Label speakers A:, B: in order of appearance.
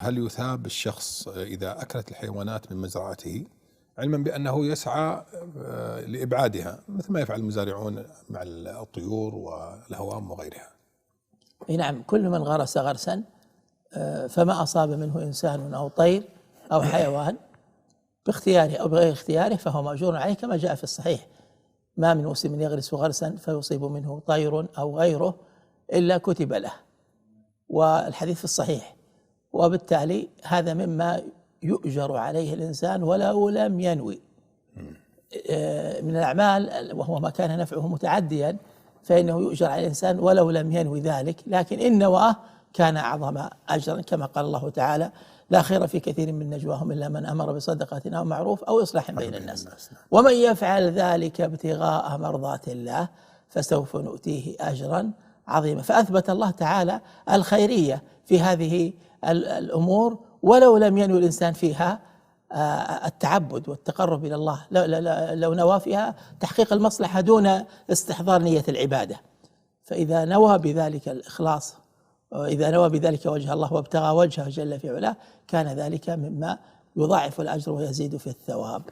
A: هل يثاب الشخص إذا أكلت الحيوانات من مزرعته علما بأنه يسعى لإبعادها مثل ما يفعل المزارعون مع الطيور والهوام وغيرها؟
B: نعم، كل من غرس غرسا فما أصاب منه إنسان أو طير أو حيوان باختياره أو بغير اختياره فهو مأجور عليه، كما جاء في الصحيح: ما من مسلم يغرس غرسا فيصيب منه طير أو غيره إلا كتب له، والحديث في الصحيح. وبالتالي هذا مما يؤجر عليه الإنسان ولو لم ينوي من الأعمال، وهو ما كان نفعه متعديا فإنه يؤجر على الإنسان ولو لم ينوي ذلك، لكن إن نواه كان أعظم أجرا، كما قال الله تعالى: لا خير في كثير من نجواهم إلا من أمر بصدقة أو معروف أو إصلاح بين الناس، ومن يفعل ذلك ابتغاء مرضات الله فسوف نؤتيه أجرا عظيما. فأثبت الله تعالى الخيرية في هذه الأمور ولو لم ينوي الإنسان فيها التعبد والتقرب إلى الله، لو نوى فيها تحقيق المصلحة دون استحضار نية العبادة. فإذا نوى بذلك الإخلاص، وإذا نوى بذلك وجه الله وابتغى وجهه جل في علاه، كان ذلك مما يضاعف الأجر ويزيد في الثواب.